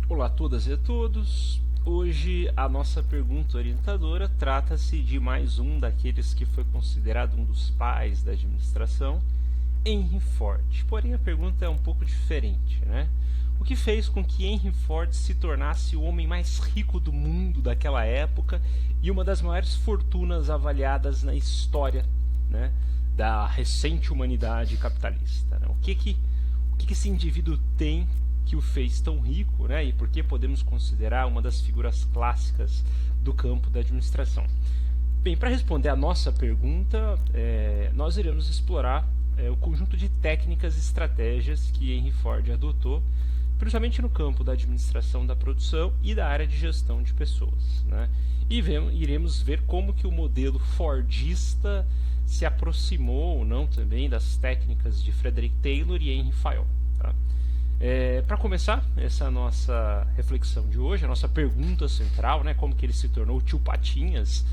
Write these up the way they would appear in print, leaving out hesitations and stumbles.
Olá a todas e a todos. Hoje a nossa pergunta orientadora trata-se de mais um daqueles que foi considerado um dos pais da administração, Henry Ford. Porém a pergunta é um pouco diferente, né? O que fez com que Henry Ford se tornasse o homem mais rico do mundo daquela época e uma das maiores fortunas avaliadas na história, né, da recente humanidade capitalista, né? O que esse indivíduo tem que o fez tão rico, né, e por que podemos considerar uma das figuras clássicas do campo da administração? Bem, para responder a nossa pergunta, nós iremos explorar o conjunto de técnicas e estratégias que Henry Ford adotou, principalmente no campo da administração da produção e da área de gestão de pessoas, né? E iremos ver como que o modelo fordista se aproximou ou não também das técnicas de Frederick Taylor e Henry Fayol. Tá? Para começar essa nossa reflexão de hoje, a nossa pergunta central, né, como que ele se tornou o tio Patinhas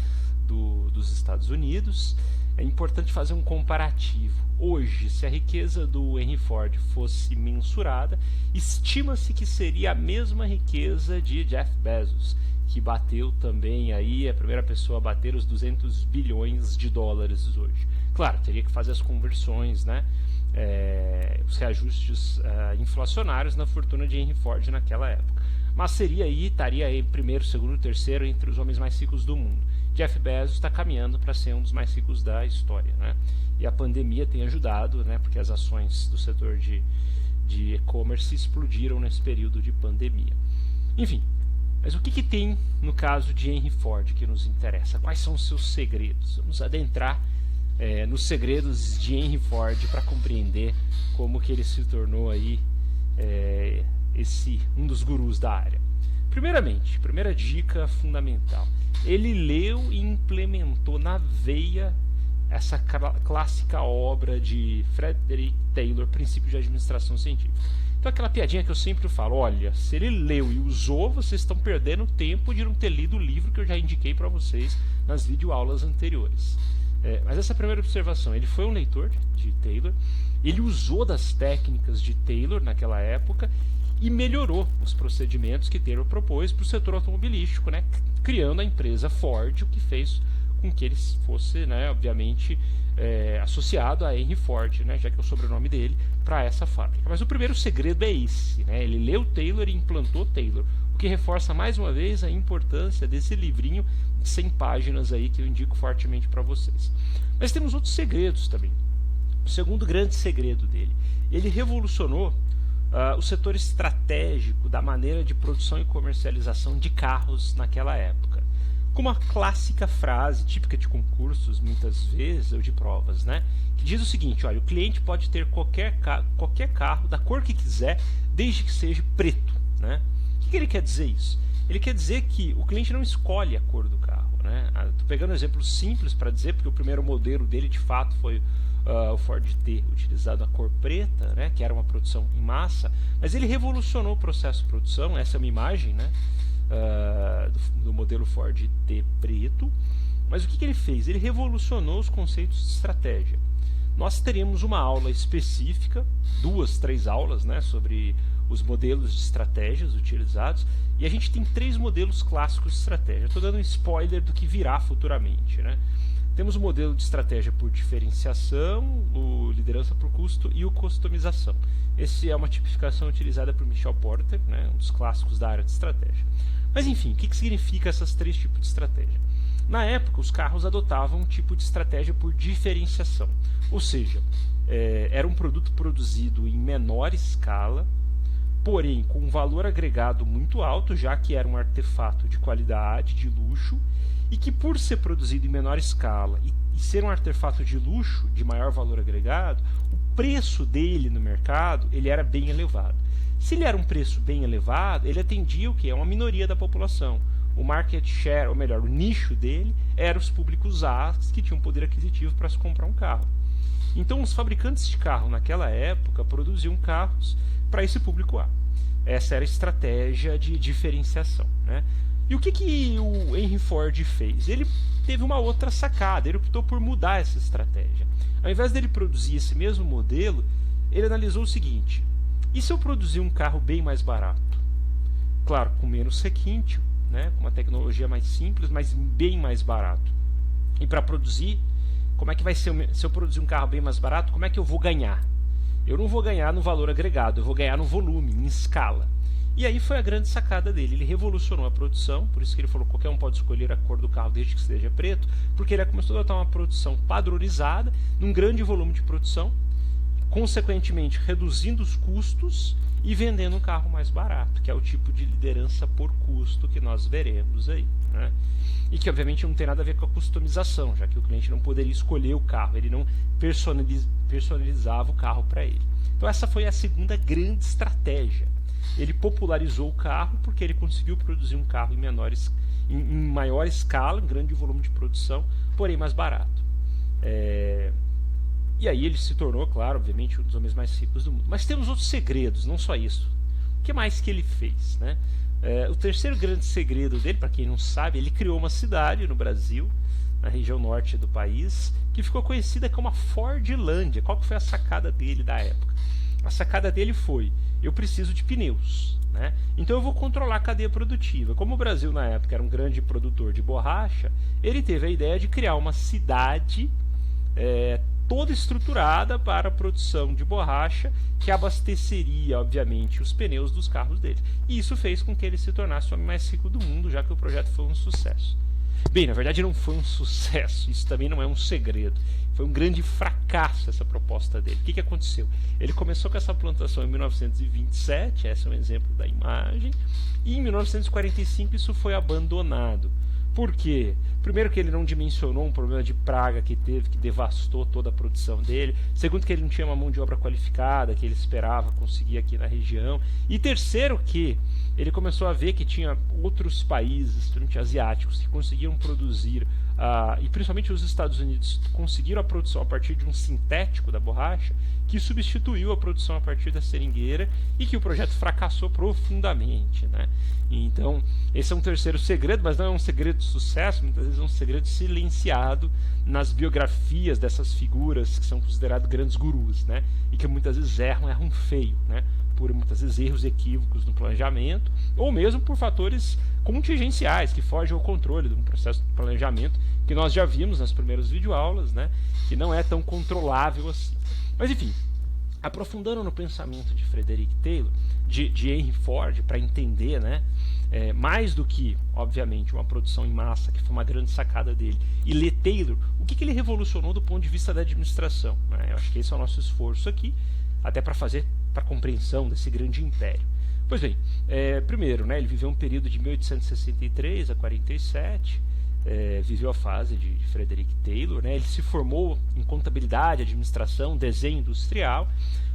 dos Estados Unidos, é importante fazer um comparativo. Hoje, se a riqueza do Henry Ford fosse mensurada, estima-se que seria a mesma riqueza de Jeff Bezos, que bateu também aí, a primeira pessoa a bater os 200 bilhões de dólares hoje. Claro, teria que fazer as conversões, né? Os reajustes inflacionários na fortuna de Henry Ford naquela época. Mas estaria aí primeiro, segundo, terceiro entre os homens mais ricos do mundo. Jeff Bezos está caminhando para ser um dos mais ricos da história, né? E a pandemia tem ajudado, né? Porque as ações do setor de e-commerce explodiram nesse período de pandemia. Enfim, mas o que tem no caso de Henry Ford que nos interessa? Quais são os seus segredos? Vamos adentrar nos segredos de Henry Ford para compreender como que ele se tornou aí um dos gurus da área. Primeiramente, primeira dica fundamental, ele leu e implementou na veia essa clássica obra de Frederick Taylor, Princípio de Administração Científica. Então aquela piadinha que eu sempre falo, olha, se ele leu e usou, vocês estão perdendo tempo de não ter lido o livro que eu já indiquei para vocês nas videoaulas anteriores. Mas essa primeira observação, ele foi um leitor de Taylor, ele usou das técnicas de Taylor naquela época e melhorou os procedimentos que Taylor propôs para o setor automobilístico, né, criando a empresa Ford, o que fez com que ele fosse, né, obviamente, associado a Henry Ford, né, já que é o sobrenome dele, para essa fábrica. Mas o primeiro segredo é esse, né, ele leu Taylor e implantou Taylor, o que reforça mais uma vez a importância desse livrinho de 100 páginas aí que eu indico fortemente para vocês. Mas temos outros segredos também. O segundo grande segredo dele, ele revolucionou o setor estratégico da maneira de produção e comercialização de carros naquela época. Com uma clássica frase, típica de concursos, muitas vezes, ou de provas, né, que diz o seguinte, olha, o cliente pode ter qualquer carro da cor que quiser, desde que seja preto, né? O que ele quer dizer isso? Ele quer dizer que o cliente não escolhe a cor do carro, né? Estou pegando um exemplo simples para dizer, porque o primeiro modelo dele, de fato, foi o Ford T, utilizado a cor preta, né, que era uma produção em massa, mas ele revolucionou o processo de produção, essa é uma imagem, né, do modelo Ford T preto. Mas o que ele fez? Ele revolucionou os conceitos de estratégia. Nós teremos uma aula específica, 2, 3 aulas, né, sobre os modelos de estratégias utilizados, e a gente tem 3 modelos clássicos de estratégia. Estou dando um spoiler do que virá futuramente, né? Temos o modelo de estratégia por diferenciação, o liderança por custo e o customização. Essa é uma tipificação utilizada por Michel Porter, né, um dos clássicos da área de estratégia. Mas enfim, o que significa essas 3 tipos de estratégia? Na época, os carros adotavam um tipo de estratégia por diferenciação, ou seja, era um produto produzido em menor escala, porém com um valor agregado muito alto, já que era um artefato de qualidade, de luxo, e que por ser produzido em menor escala e ser um artefato de luxo, de maior valor agregado, o preço dele no mercado ele era bem elevado. Se ele era um preço bem elevado, ele atendia o que? Uma minoria da população. O market share, ou melhor, o nicho dele, eram os públicos A que tinham poder aquisitivo para se comprar um carro. Então os fabricantes de carro naquela época produziam carros para esse público A. Essa era a estratégia de diferenciação, né? E o que o Henry Ford fez? Ele teve uma outra sacada, ele optou por mudar essa estratégia. Ao invés dele produzir esse mesmo modelo, ele analisou o seguinte: e se eu produzir um carro bem mais barato? claro, com menos requinte, né, com uma tecnologia mais simples, mas bem mais barato. E para produzir, como é que vai ser? Se eu produzir um carro bem mais barato, como é que eu vou ganhar? Eu não vou ganhar no valor agregado, eu vou ganhar no volume, em escala. E aí foi a grande sacada dele. Ele revolucionou a produção, por isso que ele falou que qualquer um pode escolher a cor do carro desde que seja preto, porque ele começou a adotar uma produção padronizada, num grande volume de produção, consequentemente reduzindo os custos e vendendo um carro mais barato, que é o tipo de liderança por custo que nós veremos aí, né? E que obviamente não tem nada a ver com a customização, já que o cliente não poderia escolher o carro, ele não personalizava o carro para ele. Então essa foi a segunda grande estratégia. Ele popularizou o carro porque ele conseguiu produzir um carro em maior escala, em grande volume de produção, porém mais barato. E aí ele se tornou, claro, obviamente, um dos homens mais ricos do mundo. Mas temos outros segredos, não só isso. O que mais que ele fez, né? O terceiro grande segredo dele, para quem não sabe, ele criou uma cidade no Brasil, na região norte do país, que ficou conhecida como a Fordlândia. Qual que foi a sacada dele da época? A sacada dele foi: eu preciso de pneus, né? Então eu vou controlar a cadeia produtiva. Como o Brasil na época era um grande produtor de borracha, ele teve a ideia de criar uma cidade toda estruturada para a produção de borracha, que abasteceria, obviamente, os pneus dos carros dele. E isso fez com que ele se tornasse o homem mais rico do mundo, já que o projeto foi um sucesso. Bem, na verdade não foi um sucesso, isso também não é um segredo. Foi um grande fracasso essa proposta dele. O que aconteceu? Ele começou com essa plantação em 1927, esse é um exemplo da imagem, e em 1945 isso foi abandonado. Por quê? Primeiro que ele não dimensionou um problema de praga que teve, que devastou toda a produção dele. Segundo que ele não tinha uma mão de obra qualificada que ele esperava conseguir aqui na região. E terceiro que ele começou a ver que tinha outros países, principalmente asiáticos, que conseguiam produzir, e principalmente os Estados Unidos, conseguiram a produção a partir de um sintético da borracha, que substituiu a produção a partir da seringueira, e que o projeto fracassou profundamente, né? Então, esse é um terceiro segredo, mas não é um segredo de sucesso, muitas vezes é um segredo silenciado nas biografias dessas figuras que são consideradas grandes gurus, né? E que muitas vezes erram feio, né? Por muitas vezes erros equívocos no planejamento, ou mesmo por fatores contingenciais que fogem ao controle de um processo de planejamento que nós já vimos nas primeiras videoaulas, né? Que não é tão controlável assim. Mas enfim, aprofundando no pensamento de Frederick Taylor, de Henry Ford, para entender, né, mais do que, obviamente, uma produção em massa, que foi uma grande sacada dele, e ler Taylor, o que ele revolucionou do ponto de vista da administração, né? Eu acho que esse é o nosso esforço aqui, até para fazer para a compreensão desse grande império. Pois bem, primeiro, né, ele viveu um período de 1863 a 47, viveu a fase de Frederick Taylor, né? Ele se formou em contabilidade, administração, desenho industrial.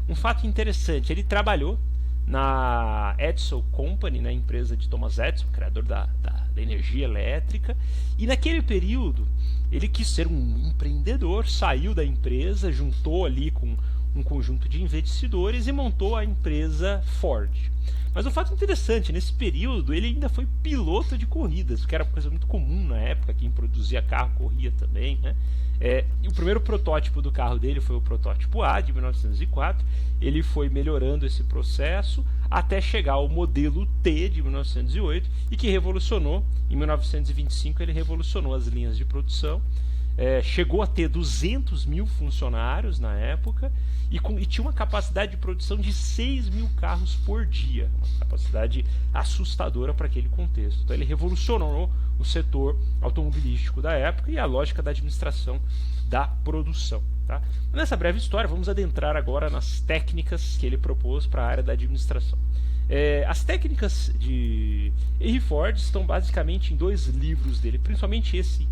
Um fato interessante, ele trabalhou na Edison Company, na empresa de Thomas Edison, criador da energia elétrica, e naquele período ele quis ser um empreendedor, saiu da empresa, juntou ali com um conjunto de investidores e montou a empresa Ford. Mas um fato interessante, nesse período ele ainda foi piloto de corridas, o que era uma coisa muito comum na época, quem produzia carro corria também, né? E o primeiro protótipo do carro dele foi o protótipo A, de 1904, ele foi melhorando esse processo até chegar ao modelo T, de 1908, e que revolucionou, em 1925 ele revolucionou as linhas de produção, chegou a ter 200 mil funcionários na época e tinha uma capacidade de produção de 6 mil carros por dia, uma capacidade assustadora para aquele contexto. Então ele revolucionou o setor automobilístico da época e a lógica da administração da produção. Tá? Nessa breve história, vamos adentrar agora nas técnicas que ele propôs para a área da administração. As técnicas de Henry Ford estão basicamente em 2 livros dele, principalmente esse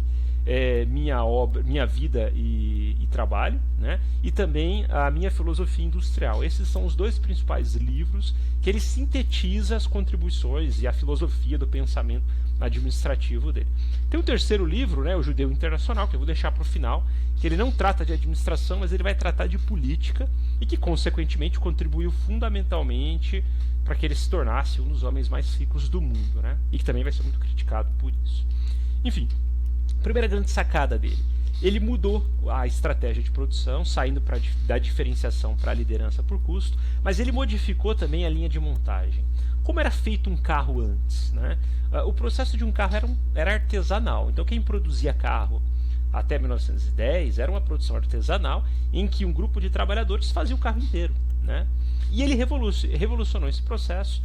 Minha Vida e Trabalho, né? E também a Minha Filosofia Industrial. Esses são os 2 principais livros que ele sintetiza as contribuições e a filosofia do pensamento administrativo dele. Tem um terceiro livro, né, O Judeu Internacional, que eu vou deixar para o final, que ele não trata de administração, mas ele vai tratar de política e que, consequentemente, contribuiu fundamentalmente para que ele se tornasse um dos homens mais ricos do mundo, né? E que também vai ser muito criticado por isso. Enfim, primeira grande sacada dele, ele mudou a estratégia de produção, saindo da diferenciação para a liderança por custo, mas ele modificou também a linha de montagem. Como era feito um carro antes, né? O processo de um carro era artesanal. Então quem produzia carro até 1910 era uma produção artesanal em que um grupo de trabalhadores fazia o carro inteiro, né? E ele revolucionou esse processo,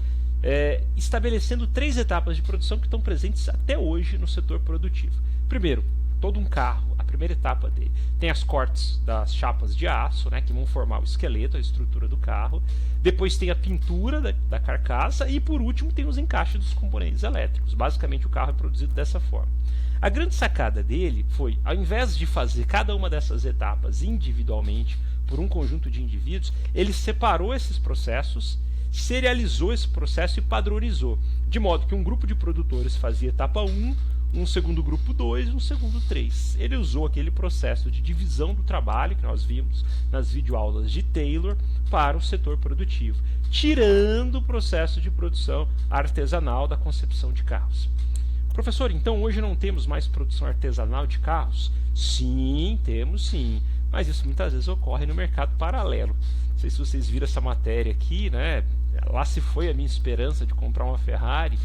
estabelecendo 3 etapas de produção que estão presentes até hoje no setor produtivo. Primeiro, todo um carro, a primeira etapa dele, tem as cortes das chapas de aço, né, que vão formar o esqueleto, a estrutura do carro. Depois tem a pintura da carcaça e, por último, tem os encaixes dos componentes elétricos. Basicamente, o carro é produzido dessa forma. A grande sacada dele foi, ao invés de fazer cada uma dessas etapas individualmente por um conjunto de indivíduos, ele separou esses processos, serializou esse processo e padronizou, de modo que um grupo de produtores fazia etapa 1, um segundo grupo 2 e um segundo 3. Ele usou aquele processo de divisão do trabalho que nós vimos nas videoaulas de Taylor para o setor produtivo, tirando o processo de produção artesanal da concepção de carros. Professor, então hoje não temos mais produção artesanal de carros? Sim, temos sim, mas isso muitas vezes ocorre no mercado paralelo. Não sei se vocês viram essa matéria aqui, né? Lá se foi a minha esperança de comprar uma Ferrari.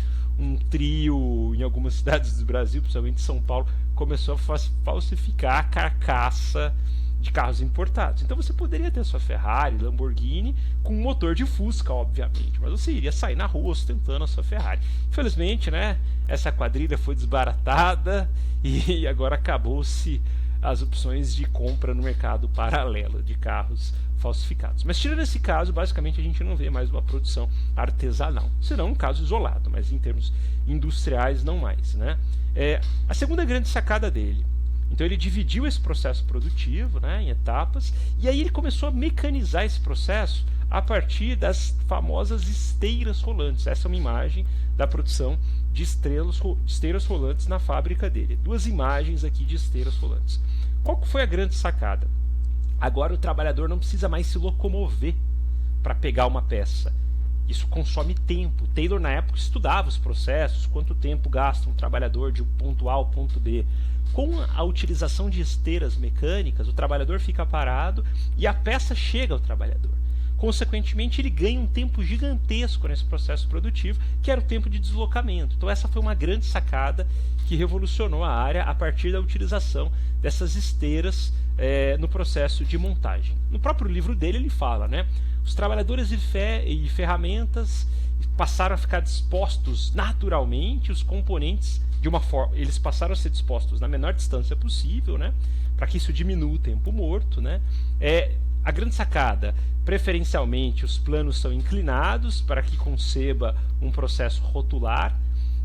Um trio em algumas cidades do Brasil, principalmente São Paulo, começou a falsificar a carcaça de carros importados. Então você poderia ter sua Ferrari, Lamborghini, com um motor de Fusca, obviamente, mas você iria sair na rua ostentando a sua Ferrari. Infelizmente, né, essa quadrilha foi desbaratada e agora acabou-se as opções de compra no mercado paralelo de carros falsificados. Mas tirando esse caso, basicamente a gente não vê mais uma produção artesanal. Será um caso isolado, mas em termos industriais não mais, né? A segunda grande sacada dele. Então ele dividiu esse processo produtivo, né, em etapas, e aí ele começou a mecanizar esse processo a partir das famosas esteiras rolantes. Essa é uma imagem da produção de esteiras rolantes na fábrica dele. 2 imagens aqui de esteiras rolantes. Qual foi a grande sacada? Agora o trabalhador não precisa mais se locomover para pegar uma peça. Isso consome tempo. Taylor, na época, estudava os processos, quanto tempo gasta um trabalhador de um ponto A ao ponto B. Com a utilização de esteiras mecânicas, o trabalhador fica parado e a peça chega ao trabalhador. Consequentemente, ele ganha um tempo gigantesco nesse processo produtivo, que era o tempo de deslocamento. Então essa foi uma grande sacada que revolucionou a área a partir da utilização dessas esteiras no processo de montagem. No próprio livro dele ele fala, né? Os trabalhadores e ferramentas passaram a ficar dispostos naturalmente, os componentes de uma forma, eles passaram a ser dispostos na menor distância possível, né? Para que isso diminua o tempo morto, né? A grande sacada, preferencialmente os planos são inclinados para que conceba um processo rotular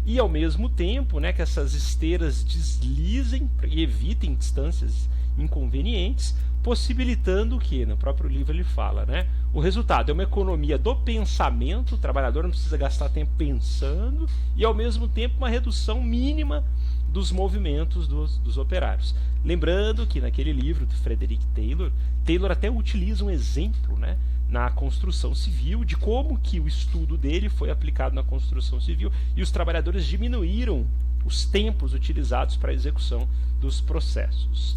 e ao mesmo tempo, né, que essas esteiras deslizem e evitem distâncias inconvenientes, possibilitando o que no próprio livro ele fala, né? O resultado é uma economia do pensamento, o trabalhador não precisa gastar tempo pensando e ao mesmo tempo uma redução mínima dos movimentos dos operários. Lembrando que naquele livro de Frederick Taylor, Taylor até utiliza um exemplo, né, na construção civil, de como que o estudo dele foi aplicado na construção civil e os trabalhadores diminuíram os tempos utilizados para a execução dos processos.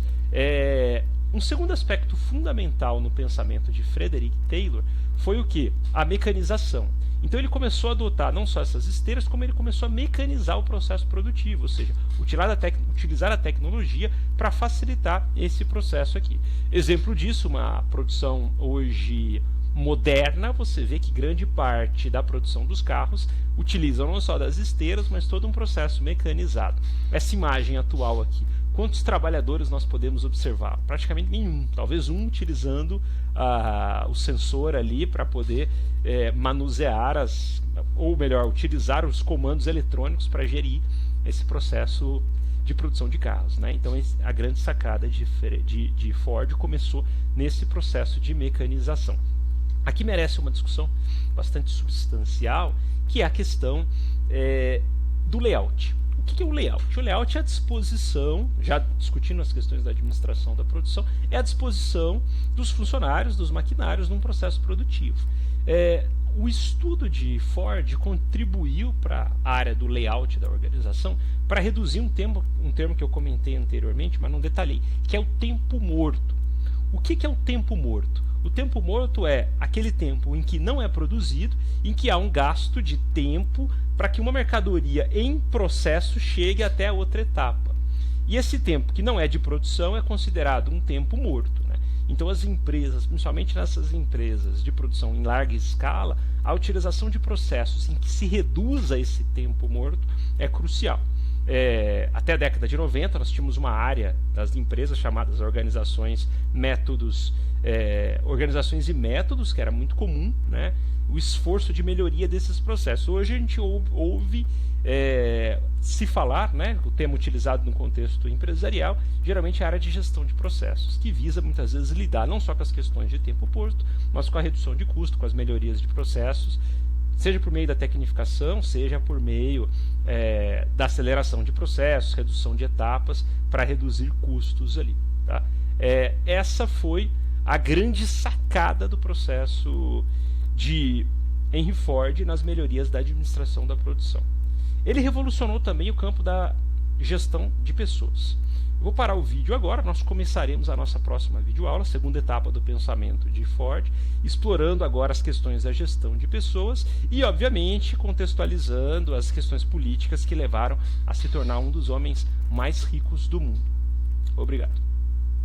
Um segundo aspecto fundamental no pensamento de Frederick Taylor foi o que? A mecanização. Então ele começou a adotar não só essas esteiras, como ele começou a mecanizar o processo produtivo, ou seja, utilizar a tecnologia para facilitar esse processo aqui. Exemplo disso, uma produção hoje moderna, você vê que grande parte da produção dos carros utiliza não só das esteiras, mas todo um processo mecanizado. Essa imagem atual aqui, quantos trabalhadores nós podemos observar? Praticamente nenhum, talvez um utilizando o sensor ali para poder manusear ou melhor, utilizar os comandos eletrônicos para gerir esse processo de produção de carros, né? Então a grande sacada de Ford começou nesse processo de mecanização. Aqui merece uma discussão bastante substancial, que é a questão do layout. O que é o layout? O layout é a disposição, já discutindo as questões da administração da produção, é a disposição dos funcionários, dos maquinários num processo produtivo. O estudo de Ford contribuiu para a área do layout da organização para reduzir um termo que eu comentei anteriormente, mas não detalhei, que é o tempo morto. O que é o tempo morto? O tempo morto é aquele tempo em que não é produzido, em que há um gasto de tempo para que uma mercadoria em processo chegue até a outra etapa. E esse tempo que não é de produção é considerado um tempo morto, né? Então as empresas, principalmente nessas empresas de produção em larga escala, a utilização de processos em que se reduza esse tempo morto é crucial. Até a década de 90 nós tínhamos uma área das empresas chamadas organizações e métodos, que era muito comum, né, o esforço de melhoria desses processos. Hoje a gente ouve se falar, né, o termo utilizado no contexto empresarial, geralmente é a área de gestão de processos, que visa muitas vezes lidar não só com as questões de tempo morto, mas com a redução de custo, com as melhorias de processos, seja por meio da tecnificação, seja por meio da aceleração de processos, redução de etapas, para reduzir custos ali. Tá? Essa foi a grande sacada do processo de Henry Ford nas melhorias da administração da produção. Ele revolucionou também o campo da gestão de pessoas. Eu vou parar o vídeo agora, nós começaremos a nossa próxima videoaula, segunda etapa do pensamento de Ford, explorando agora as questões da gestão de pessoas e, obviamente, contextualizando as questões políticas que levaram a se tornar um dos homens mais ricos do mundo. Obrigado.